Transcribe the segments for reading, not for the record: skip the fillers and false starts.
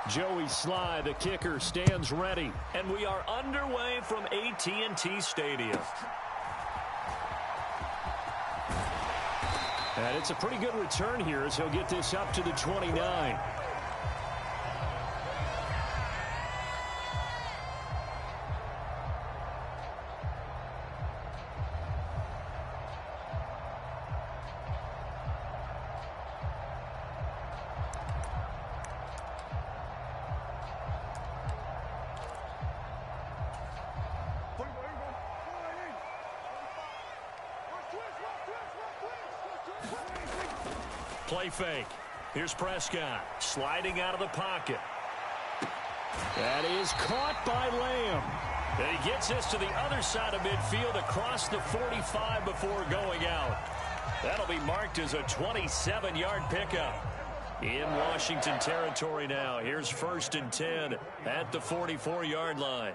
Joey Sly, the kicker, stands ready. And we are underway from AT&T Stadium. And it's a pretty good return here as he'll get this up to the 29. Play fake. Here's Prescott sliding out of the pocket. That is caught by Lamb. And he gets this to the other side of midfield across the 45 before going out. That'll be marked as a 27-yard pickup. In Washington territory now. Here's 1st and 10 at the 44-yard line.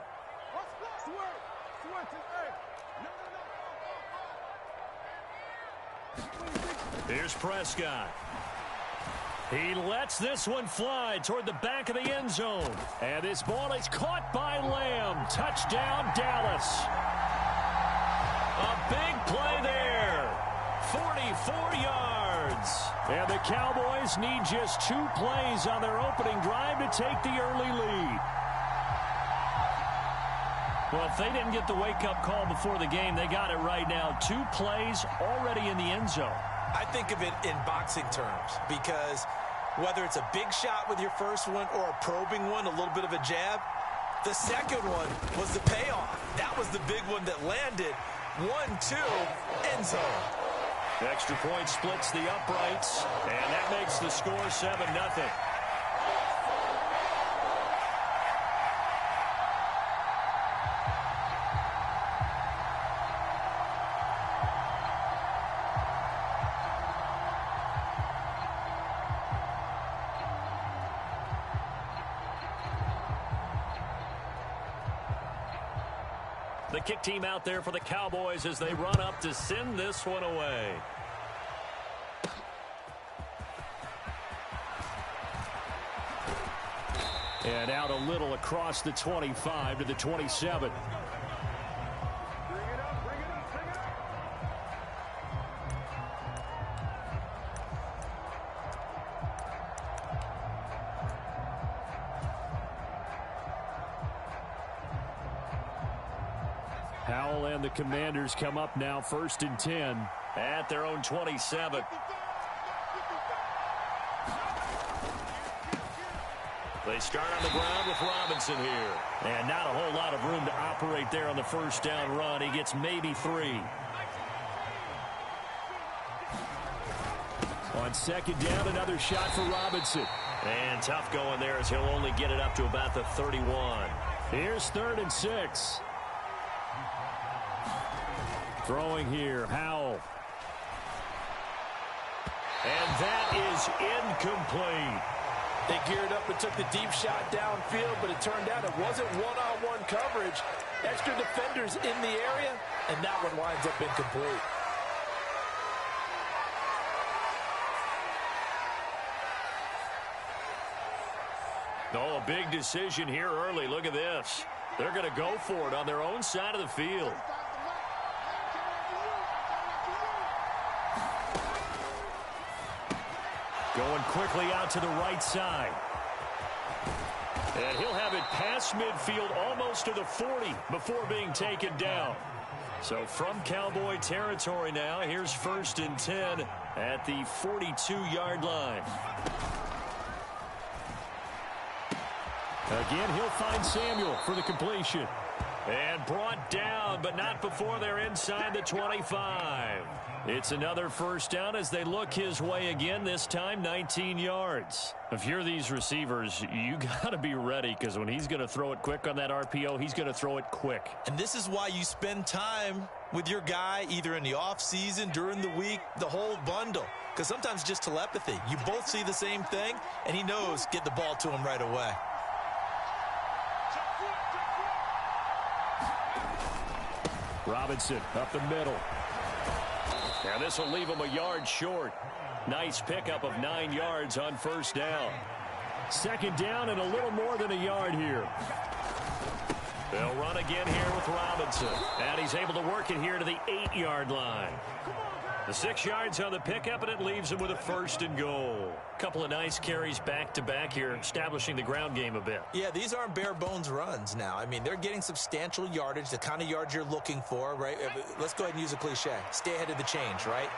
Here's Prescott. He lets this one fly toward the back of the end zone. And this ball is caught by Lamb. Touchdown, Dallas. A big play there. 44 yards. And the Cowboys need just 2 plays on their opening drive to take the early lead. Well, if they didn't get the wake-up call before the game, they got it right now. 2 plays already in the end zone. I think of it in boxing terms because whether it's a big shot with your first one or a probing one, a little bit of a jab, the second one was the payoff. That was the big one that landed. 1-2, end zone. Extra point splits the uprights, and that makes the score 7-0. The kick team out there for the Cowboys as they run up to send this one away. And out a little across the 25 to the 27. Howell and the Commanders come up now 1st and 10 at their own 27. They start on the ground with Robinson here. And not a whole lot of room to operate there on the first down run. He gets maybe 3. On 2nd down, another shot for Robinson. And tough going there as he'll only get it up to about the 31. Here's 3rd and 6. Throwing here, Howell. And that is incomplete. They geared up and took the deep shot downfield, but it turned out it wasn't one-on-one coverage. Extra defenders in the area, and that one winds up incomplete. Oh, a big decision here early. Look at this. They're going to go for it on their own side of the field. Going quickly out to the right side. And he'll have it past midfield almost to the 40 before being taken down. So from Cowboy territory now, here's 1st and 10 at the 42-yard line. Again, he'll find Samuel for the completion. And brought down, but not before they're inside the 25. It's another first down as they look his way again, this time 19 yards. If you're these receivers, you got to be ready because when he's going to throw it quick on that RPO, he's going to throw it quick. And this is why you spend time with your guy either in the offseason, during the week, the whole bundle. Because sometimes just telepathy. You both see the same thing, and he knows get the ball to him right away. Robinson up the middle. Now this will leave him a yard short. Nice pickup of 9 yards on first down. Second down and a little more than a yard here. They'll run again here with Robinson. And he's able to work it here to the 8-yard line. The 6 yards on the pickup, and it leaves him with a 1st and goal. Couple of nice carries back-to-back here, establishing the ground game a bit. Yeah, these aren't bare-bones runs now. I mean, they're getting substantial yardage, the kind of yards you're looking for, right? Let's go ahead and use a cliche. Stay ahead of the change, right?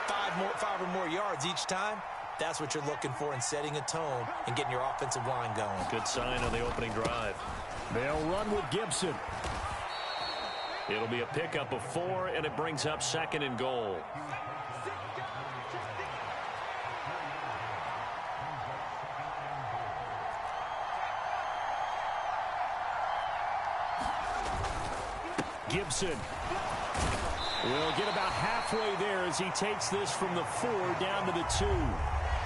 5 or more yards each time. That's what you're looking for in setting a tone and getting your offensive line going. Good sign on the opening drive. They'll run with Gibson. It'll be a pickup of 4, and it brings up 2nd and goal. Gibson will get about halfway there as he takes this from the 4 down to the 2.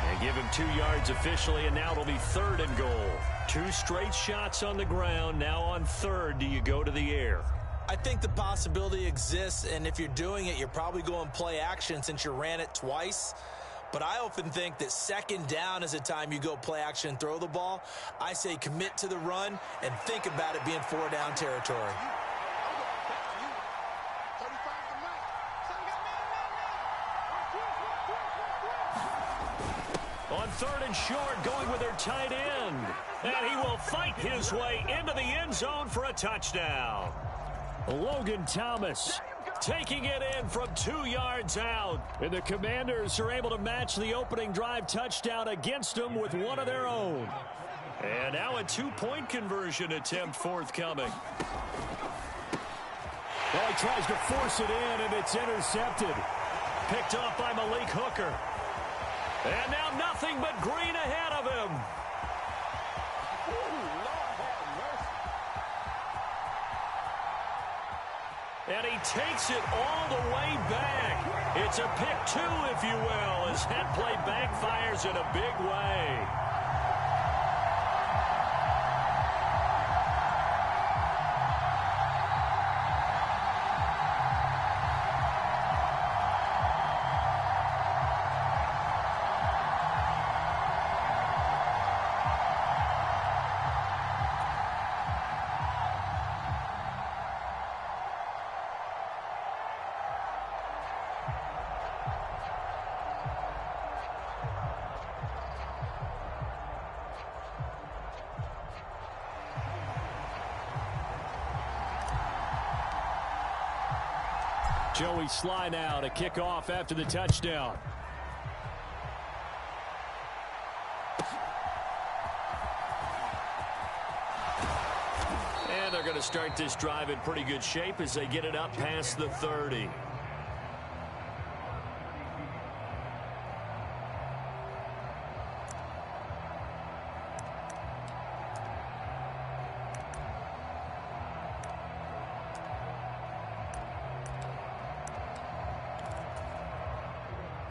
And give him 2 yards officially, and now it'll be 3rd and goal. 2 straight shots on the ground. Now on 3rd, do you go to the air? I think the possibility exists, and if you're doing it, you're probably going play action since you ran it twice. But I often think that 2nd down is the time you go play action and throw the ball. I say commit to the run and think about it being 4-down territory. On 3rd and short, going with their tight end. And he will fight his way into the end zone for a touchdown. Logan Thomas taking it in from 2 yards out. And the Commanders are able to match the opening drive touchdown against them with one of their own. And now a 2-point conversion attempt forthcoming. Well, he tries to force it in, and it's intercepted. Picked off by Malik Hooker. And now nothing but green ahead of him. And he takes it all the way back. It's a pick 2, if you will, as that play backfires in a big way. Joey Sly now to kick off after the touchdown. And they're going to start this drive in pretty good shape as they get it up past the 30.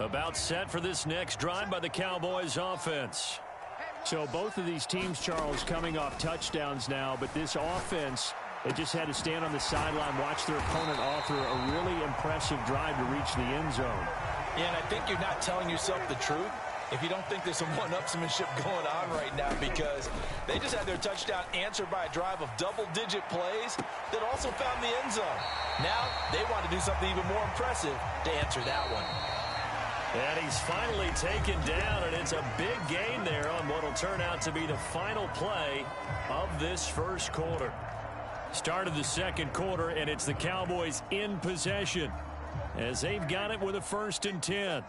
About set for this next drive by the Cowboys offense. So both of these teams, Charles, coming off touchdowns now, but this offense, they just had to stand on the sideline, watch their opponent author a really impressive drive to reach the end zone. Yeah, and I think you're not telling yourself the truth if you don't think there's some one-upsmanship going on right now, because they just had their touchdown answered by a drive of double-digit plays that also found the end zone. Now they want to do something even more impressive to answer that one. And he's finally taken down, and it's a big gain there on what will turn out to be the final play of this first quarter. Start of the second quarter, and it's the Cowboys in possession as they've got it with a 1st and 10.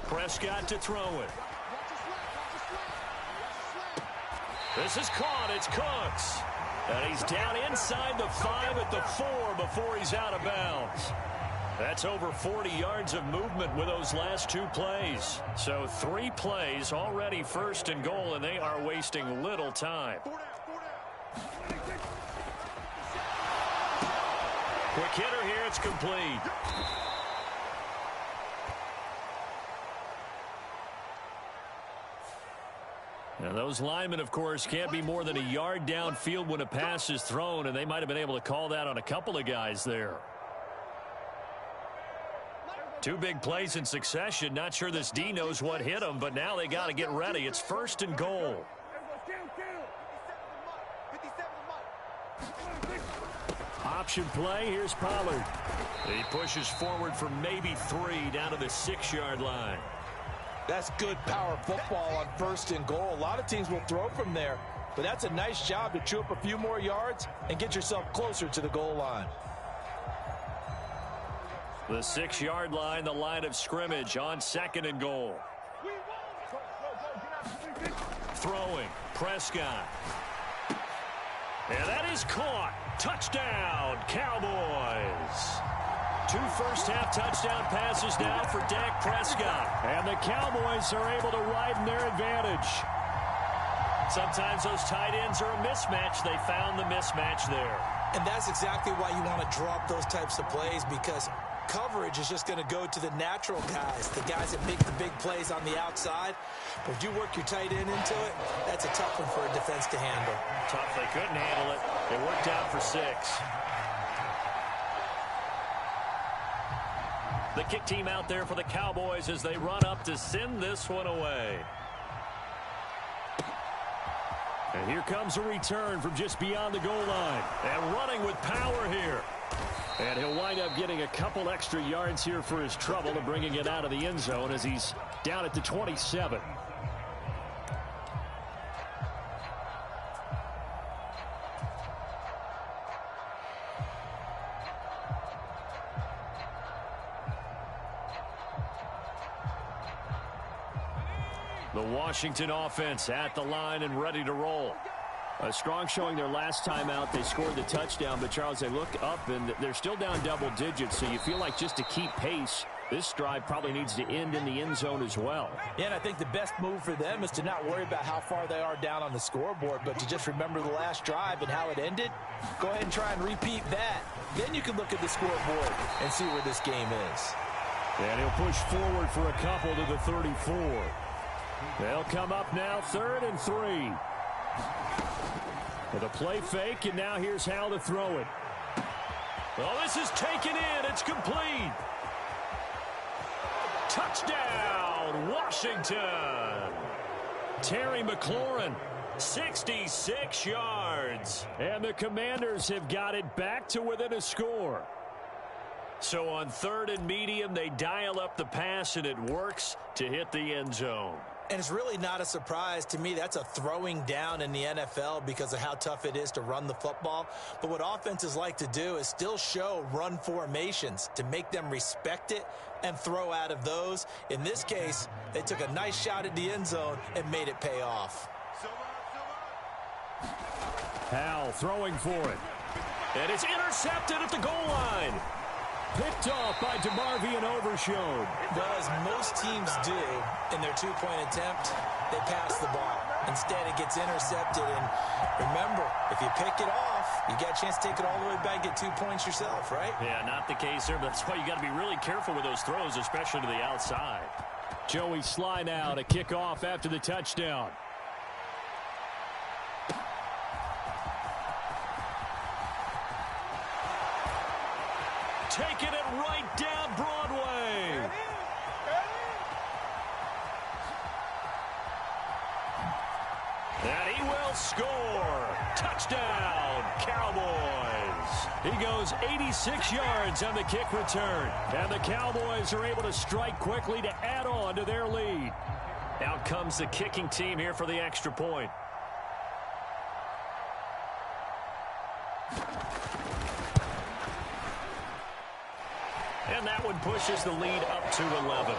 Prescott to throw it. This is caught. It's Cooks. And he's down inside the 5 at the 4 before he's out of bounds. That's over 40 yards of movement with those last 2 plays. So 3 plays already 1st and goal, and they are wasting little time. Quick hitter here. It's complete. Now those linemen, of course, can't be more than a yard downfield when a pass is thrown, and they might have been able to call that on a couple of guys there. Two big plays in succession. Not sure this D knows what hit him, but now they got to get ready. It's 1st and goal. Option play. Here's Pollard. He pushes forward for maybe 3 down to the 6-yard line. That's good power football on 1st and goal. A lot of teams will throw from there, but that's a nice job to chew up a few more yards and get yourself closer to the goal line. The 6-yard line, the line of scrimmage on 2nd and goal. Throwing, Prescott. And that is caught. Touchdown, Cowboys. 2 first-half touchdown passes now for Dak Prescott. And the Cowboys are able to widen their advantage. Sometimes those tight ends are a mismatch. They found the mismatch there. And that's exactly why you want to draw up those types of plays, because coverage is just going to go to the natural guys, the guys that make the big plays on the outside. But if you work your tight end into it, that's a tough one for a defense to handle. Tough, they couldn't handle it. It worked out for 6. The kick team out there for the Cowboys as they run up to send this one away. And here comes a return from just beyond the goal line. And running with power here. And he'll wind up getting a couple extra yards here for his trouble and bringing it out of the end zone as he's down at the 27. The Washington offense at the line and ready to roll. A strong showing their last time out. They scored the touchdown, but Charles, they look up and they're still down double digits, so you feel like just to keep pace, this drive probably needs to end in the end zone as well. Yeah, and I think the best move for them is to not worry about how far they are down on the scoreboard, but to just remember the last drive and how it ended. Go ahead and try and repeat that. Then you can look at the scoreboard and see where this game is. And he'll push forward for a couple to the 34. They'll come up now 3rd and 3. With a play fake, and now here's how to throw it. Well, this is taken in. It's complete. Touchdown, Washington. Terry McLaurin, 66 yards. And the Commanders have got it back to within a score. So on 3rd and medium, they dial up the pass, and it works to hit the end zone. And it's really not a surprise to me. That's a throwing down in the NFL because of how tough it is to run the football. But what offenses like to do is still show run formations to make them respect it and throw out of those. In this case, they took a nice shot at the end zone and made it pay off. Howell throwing for it. And it's intercepted at the goal line. Picked off by DeMarvion Overshone. Well, as most teams do in their two-point attempt, they pass the ball. Instead, it gets intercepted. And remember, if you pick it off, you get a chance to take it all the way back and get 2 points yourself, right? Yeah, not the case here, but that's why you got to be really careful with those throws, especially to the outside. Joey Sly now to kick off after the touchdown. Taking it right down Broadway. And he will score. Touchdown, Cowboys. He goes 86 yards on the kick return. And the Cowboys are able to strike quickly to add on to their lead. Out comes the kicking team here for the extra point. And that one pushes the lead up to 11.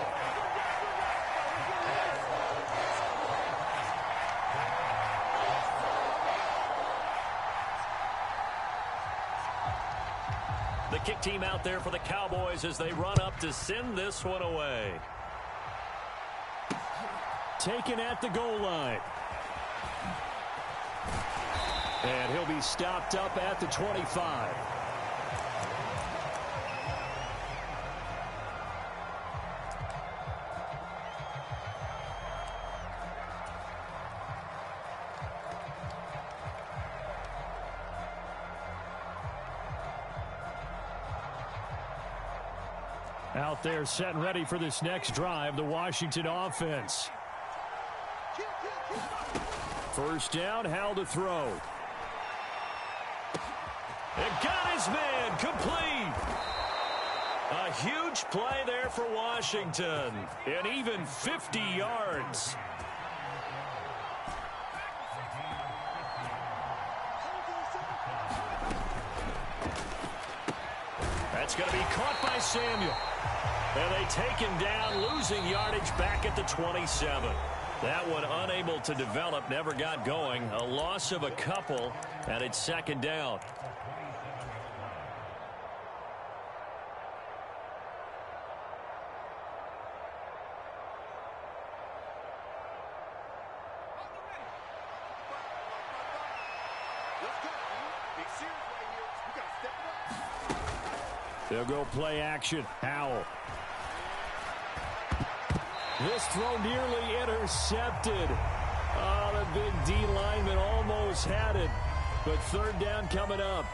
The kick team out there for the Cowboys as they run up to send this one away. Taken at the goal line. And he'll be stopped up at the 25. Out there set and ready for this next drive, the Washington offense. First down, Howell to throw. And got his man complete. A huge play there for Washington. And even 50 yards. That's going to be caught by Samuel. And they take him down, losing yardage back at the 27. That one unable to develop, never got going. A loss of a couple, and it's second down. They'll go play action. Howell. This throw nearly intercepted. Oh, the big D lineman almost had it. But third down coming up.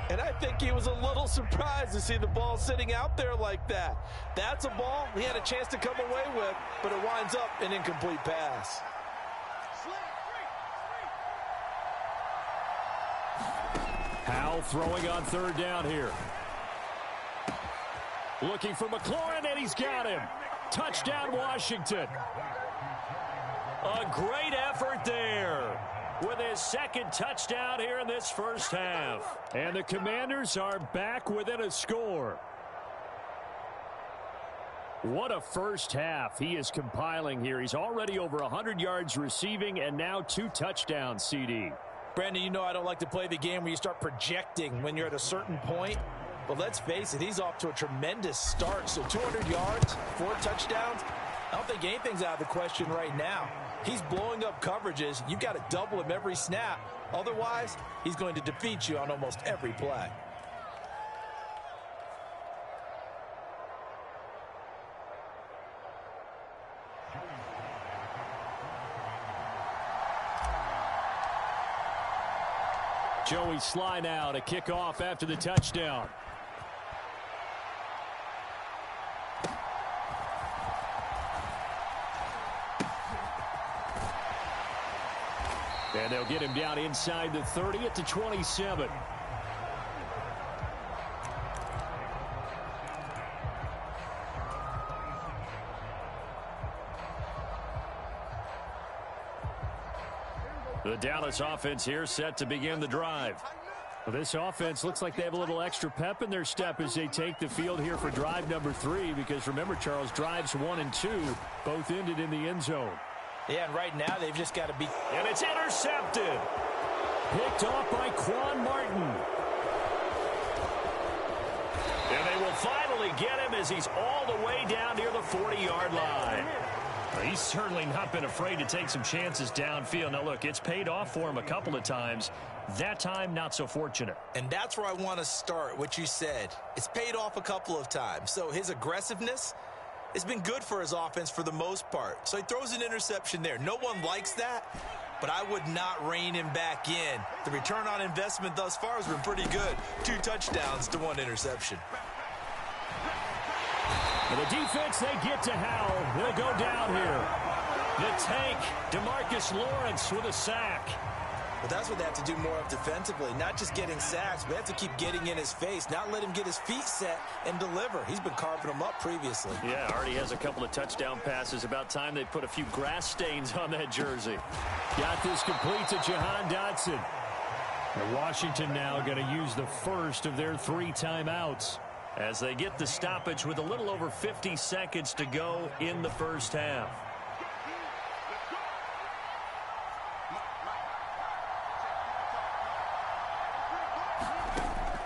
And I think he was a little surprised to see the ball sitting out there like that. That's a ball he had a chance to come away with, but it winds up an incomplete pass. Howell throwing on third down here. Looking for McLaurin, and he's got him. Touchdown, Washington. A great effort there with his second touchdown here in this first half. And the Commanders are back within a score. What a first half he is compiling here. He's already over 100 yards receiving and now 2 touchdowns, CD. Brandon, you know I don't like to play the game where you start projecting when you're at a certain point. But let's face it, he's off to a tremendous start. So 200 yards, 4 touchdowns. I don't think anything's out of the question right now. He's blowing up coverages. You've got to double him every snap. Otherwise, he's going to defeat you on almost every play. Joey Sly now to kick off after the touchdown. And they'll get him down inside the 30 at the 27. The Dallas offense here set to begin the drive. Well, this offense looks like they have a little extra pep in their step as they take the field here for drive number 3. Because remember, Charles, drives 1 and 2 both ended in the end zone. Yeah, and right now they've just got to be... And it's intercepted. Picked off by Quan Martin. And they will finally get him as he's all the way down near the 40-yard line. He's certainly not been afraid to take some chances downfield. Now, look, it's paid off for him a couple of times. That time, not so fortunate. And that's where I want to start, what you said. It's paid off a couple of times. So his aggressiveness has been good for his offense for the most part. So he throws an interception there. No one likes that, but I would not rein him back in. The return on investment thus far has been pretty good. 2 touchdowns to 1 interception. And the defense, they get to Howell. They'll go down here. The tank, DeMarcus Lawrence with a sack. But that's what they have to do more of defensively, not just getting sacks, but they have to keep getting in his face, not let him get his feet set and deliver. He's been carving them up previously. Yeah, already has a couple of touchdown passes. About time they put a few grass stains on that jersey. Got this complete to Jahan Dotson. And Washington now going to use the first of their 3 timeouts. As they get the stoppage with a little over 50 seconds to go in the first half.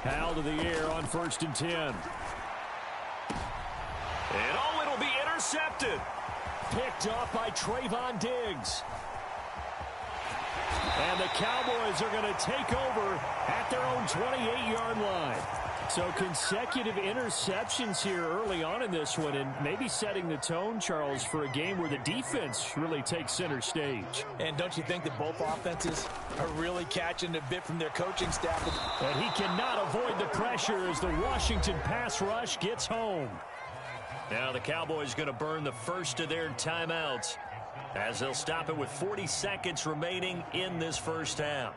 Howell to the air on 1st and 10. And oh, it'll be intercepted. Picked off by Trayvon Diggs. And the Cowboys are going to take over at their own 28-yard line. So consecutive interceptions here early on in this one, and maybe setting the tone, Charles, for a game where the defense really takes center stage. And don't you think that both offenses are really catching a bit from their coaching staff? And he cannot avoid the pressure as the Washington pass rush gets home. Now the Cowboys going to burn the first of their timeouts as they'll stop it with 40 seconds remaining in this first half.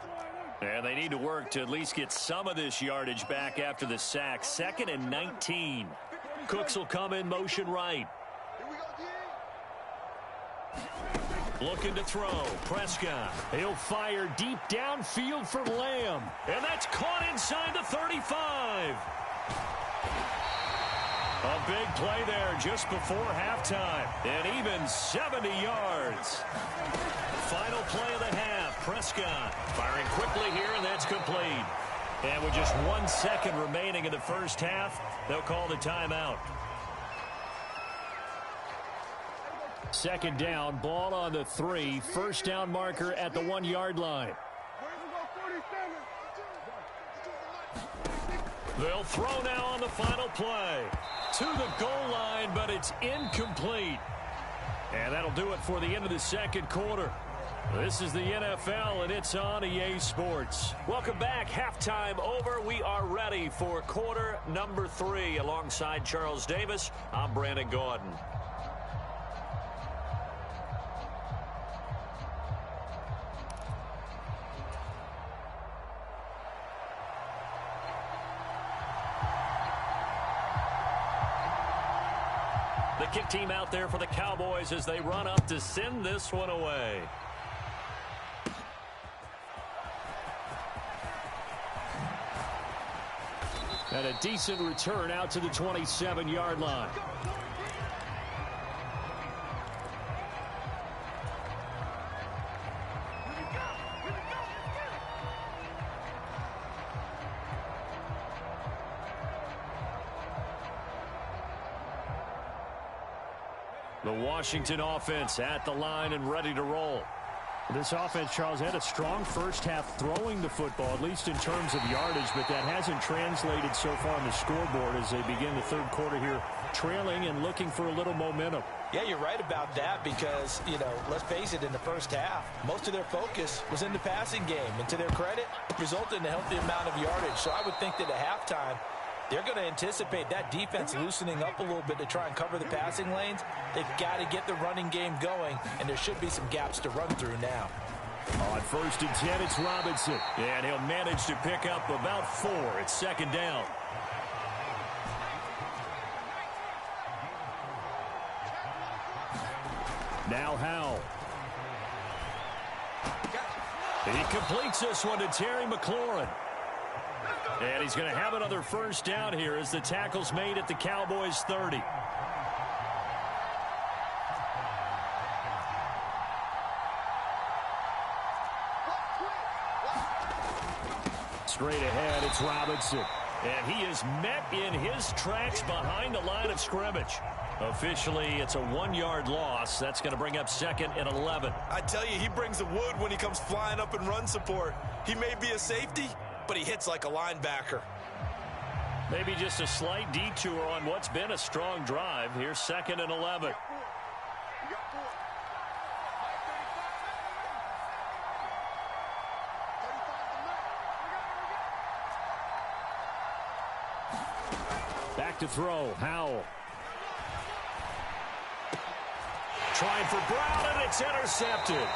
And they need to work to at least get some of this yardage back after the sack. 2nd and 19. Cooks will come in motion right. Looking to throw. Prescott. He'll fire deep downfield for Lamb. And that's caught inside the 35. A big play there just before halftime. And even 70 yards. Final play of the half. Prescott firing quickly here, and that's complete. And with just 1 second remaining in the first half, they'll call the timeout. 2nd down, ball on the 3. First down marker at the 1-yard line. They'll throw now on the final play. To the goal line, but it's incomplete. And that'll do it for the end of the second quarter. This is the NFL, and it's on EA Sports. Welcome back. Halftime over. We are ready for quarter number 3. Alongside Charles Davis, I'm Brandon Gaudin. The kick team out there for the Cowboys as they run up to send this one away. And a decent return out to the 27-yard line. The Washington offense at the line and ready to roll. This offense, Charles, had a strong first half throwing the football, at least in terms of yardage, but that hasn't translated so far on the scoreboard as they begin the third quarter here, trailing and looking for a little momentum. Yeah, you're right about that because, let's face it, in the first half, most of their focus was in the passing game. And to their credit, resulted in a healthy amount of yardage. So I would think that at halftime, they're going to anticipate that defense loosening up a little bit to try and cover the passing lanes. They've got to get the running game going, and there should be some gaps to run through now. On 1st and 10, it's Robinson. And he'll manage to pick up about 4. It's 2nd down. Now Howell. He completes this one to Terry McLaurin. And he's going to have another first down here as the tackle's made at the Cowboys 30. Straight ahead, it's Robinson. And he is met in his tracks behind the line of scrimmage. Officially, it's a 1-yard loss. That's going to bring up 2nd and 11. I tell you, he brings the wood when he comes flying up in run support. He may be a safety, but he hits like a linebacker. Maybe just a slight detour on what's been a strong drive. Here's 2nd and 11. Back to throw, Howell. Trying for Brown, and it's intercepted.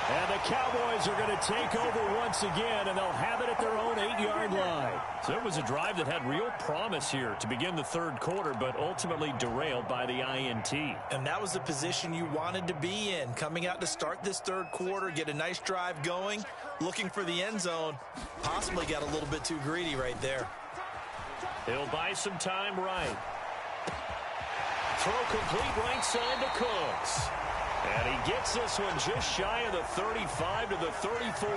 And the Cowboys are going to take over once again, and they'll have it at their own 8-yard line. So it was a drive that had real promise here to begin the third quarter, but ultimately derailed by the INT. And that was the position you wanted to be in. Coming out to start this third quarter, get a nice drive going, looking for the end zone. Possibly got a little bit too greedy right there. He'll buy some time right. Throw complete right side to Cooks. And he gets this one just shy of the 35 to the 34.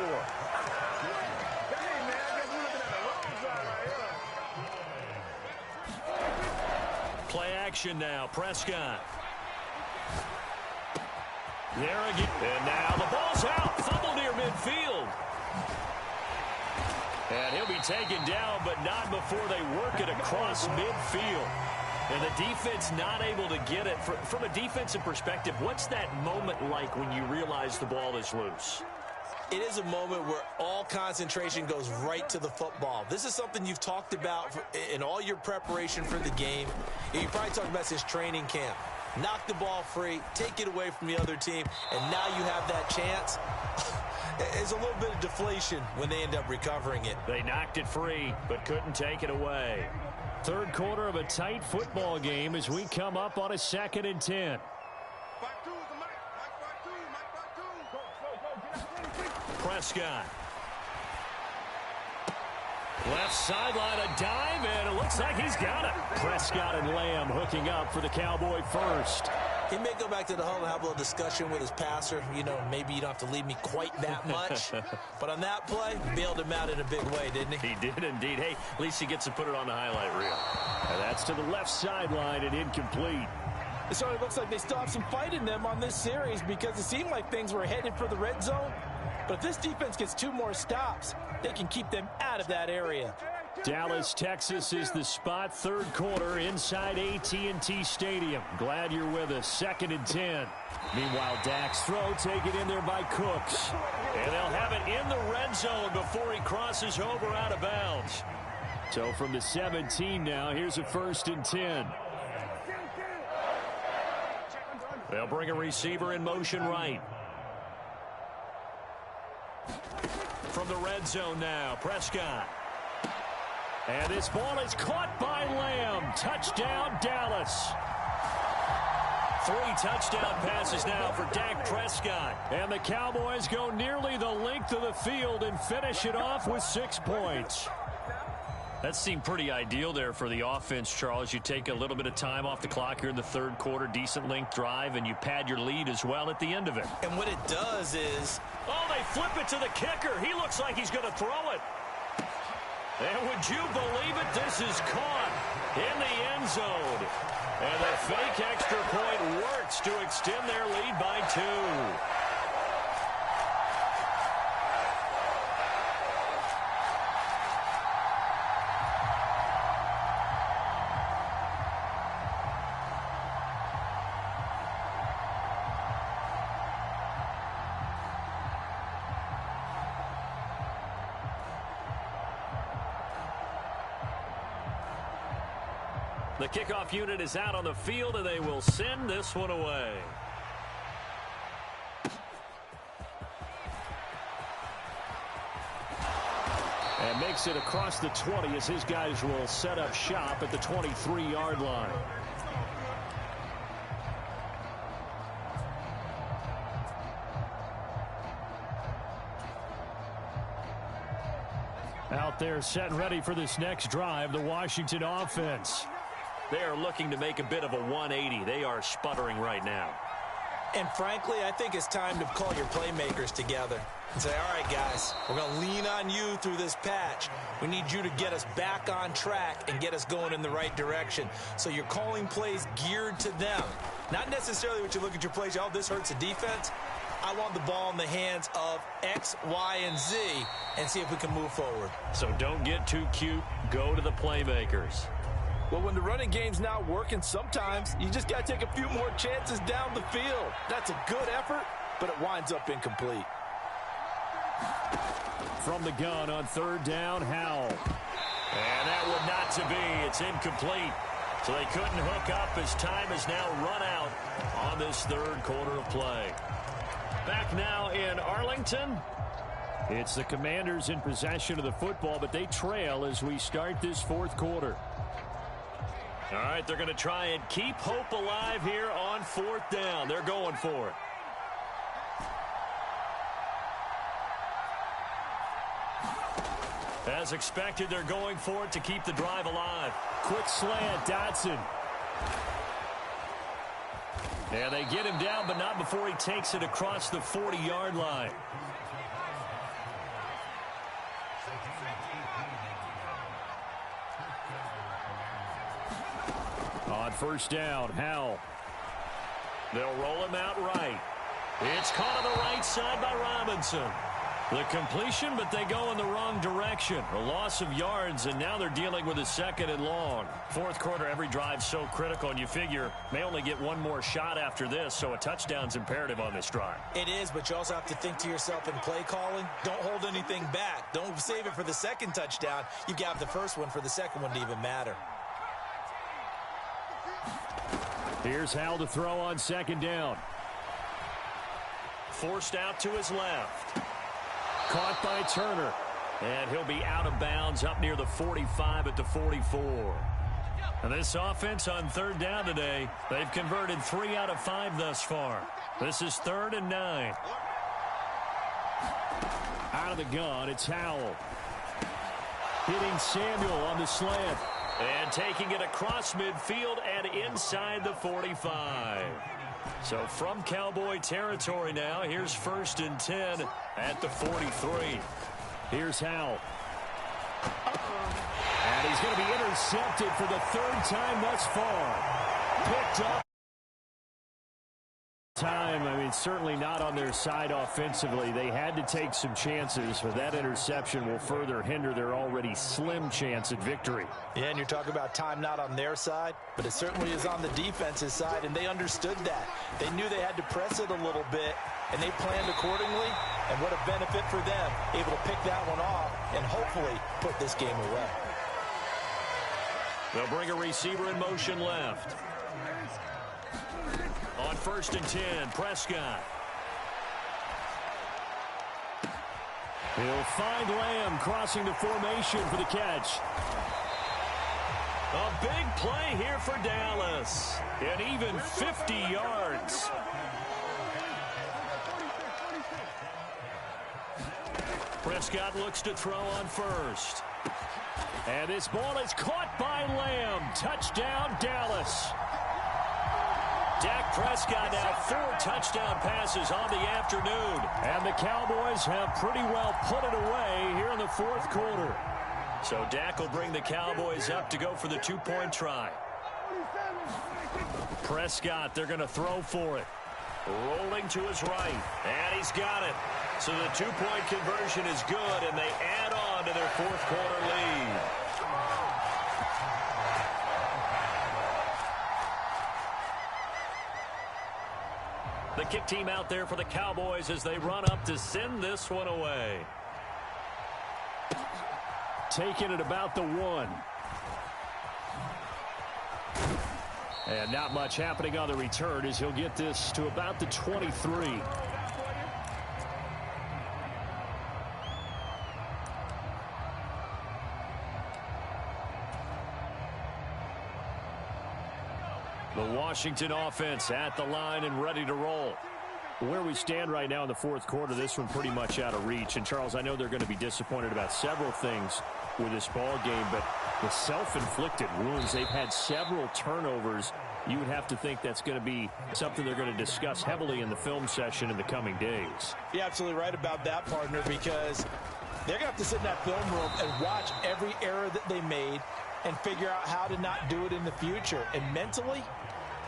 Play action now. Prescott. There again. And now the ball's out. Fumble near midfield. And he'll be taken down, but not before they work it across midfield. And the defense not able to get it. From a defensive perspective, what's that moment like when you realize the ball is loose? It is a moment where all concentration goes right to the football. This is something you've talked about in all your preparation for the game. You probably talked about since training camp. Knock the ball free, take it away from the other team, and now you have that chance. It's a little bit of deflation when they end up recovering it. They knocked it free, but couldn't take it away. Third quarter of a tight football game as we come up on a 2nd and 10. Prescott. Left sideline, a dive, and it looks like he's got it. Prescott and Lamb hooking up for the Cowboy first. He may go back to the huddle and have a little discussion with his passer. You know, maybe you don't have to lead me quite that much. But on that play, bailed him out in a big way, didn't he? He did indeed. Hey, at least he gets to put it on the highlight reel. And that's to the left sideline and incomplete. So it looks like they still have some fight in them on this series because it seemed like things were headed for the red zone. But if this defense gets 2 more stops, they can keep them out of that area. Dallas, Texas is the spot. Third quarter inside AT&T Stadium. Glad you're with us. 2nd and 10. Meanwhile, Dak's throw taken in there by Cooks. And they'll have it in the red zone before he crosses over out of bounds. So from the 17 now, here's a 1st and 10. They'll bring a receiver in motion right. From the red zone now, Prescott. And this ball is caught by Lamb. Touchdown, Dallas. 3 touchdown passes now for Dak Prescott. And the Cowboys go nearly the length of the field and finish it off with 6 points. That seemed pretty ideal there for the offense, Charles. You take a little bit of time off the clock here in the third quarter, decent length drive, and you pad your lead as well at the end of it. And what it does is... Oh, they flip it to the kicker. He looks like he's going to throw it. And would you believe it? This is caught in the end zone. And the fake extra point works to extend their lead by 2. The kickoff unit is out on the field, and they will send this one away. And makes it across the 20 as his guys will set up shop at the 23-yard line. Out there set and ready for this next drive, the Washington offense. They are looking to make a bit of a 180. They are sputtering right now. And frankly, I think it's time to call your playmakers together and say, all right, guys, we're going to lean on you through this patch. We need you to get us back on track and get us going in the right direction. So you're calling plays geared to them. Not necessarily what you look at your plays, oh, this hurts the defense. I want the ball in the hands of X, Y, and Z and see if we can move forward. So don't get too cute. Go to the playmakers. Well, when the running game's not working, sometimes you just got to take a few more chances down the field. That's a good effort, but it winds up incomplete. From the gun on 3rd down, Howell. And that would not to be. It's incomplete. So they couldn't hook up as time has now run out on this third quarter of play. Back now in Arlington. It's the Commanders in possession of the football, but they trail as we start this 4th quarter. All right, they're going to try and keep hope alive here on 4th down. They're going for it. As expected, they're going for it to keep the drive alive. Quick slant, Dotson. Yeah, they get him down, but not before he takes it across the 40-yard line. On 1st down, Howell. They'll roll him out right. It's caught on the right side by Robinson. The completion, but they go in the wrong direction. A loss of yards, and now they're dealing with a 2nd and long. Fourth quarter, every drive so critical, and you figure may only get one more shot after this, so a touchdown's imperative on this drive. It is, but you also have to think to yourself in play calling, don't hold anything back. Don't save it for the second touchdown. You've got the first one for the second one to even matter. Here's Hal to throw on 2nd down. Forced out to his left. Caught by Turner. And he'll be out of bounds up near the 45 at the 44. And this offense on 3rd down today, they've converted 3 out of 5 thus far. This is 3rd and 9. Out of the gun, it's Howell. Hitting Samuel on the slant. And taking it across midfield and inside the 45. So from Cowboy territory now, here's 1st and 10 at the 43. Here's Howell. And he's going to be intercepted for the 3rd time thus far. Picked up. Certainly not on their side offensively. They had to take some chances, but that interception will further hinder their already slim chance at victory. Yeah, and you're talking about time not on their side, but it certainly is on the defense's side, and they understood that. They knew they had to press it a little bit, and they planned accordingly, and what a benefit for them, able to pick that one off and hopefully put this game away. They'll bring a receiver in motion left. On 1st and 10, Prescott. He'll find Lamb crossing the formation for the catch. A big play here for Dallas. And even 50 yards. Prescott looks to throw on 1st. And this ball is caught by Lamb. Touchdown, Dallas. Dak Prescott now 4 touchdown passes on the afternoon. And the Cowboys have pretty well put it away here in the 4th quarter. So Dak will bring the Cowboys up to go for the 2-point try. Prescott, they're going to throw for it. Rolling to his right. And he's got it. So the 2-point conversion is good, and they add on to their 4th quarter lead. The kick team out there for the Cowboys as they run up to send this one away. Taking it about the 1. And not much happening on the return as he'll get this to about the 23. The Washington offense at the line and ready to roll. Where we stand right now in the 4th quarter, this one pretty much out of reach. And, Charles, I know they're going to be disappointed about several things with this ball game, but the self-inflicted wounds, they've had several turnovers. You would have to think that's going to be something they're going to discuss heavily in the film session in the coming days. You're absolutely right about that, partner, because they're going to have to sit in that film room and watch every error that they made and figure out how to not do it in the future. And mentally,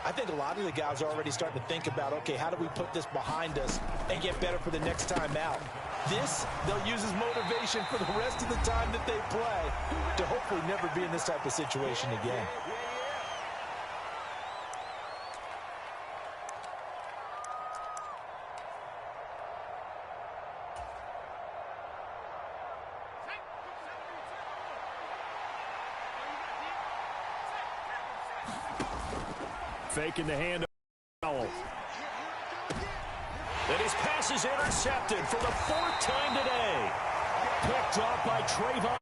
I think a lot of the guys are already starting to think about, okay, how do we put this behind us and get better for the next time out? This, they'll use as motivation for the rest of the time that they play to hopefully never be in this type of situation again. Faking the hand. And his pass is intercepted for the 4th time today. Picked off by Trayvon.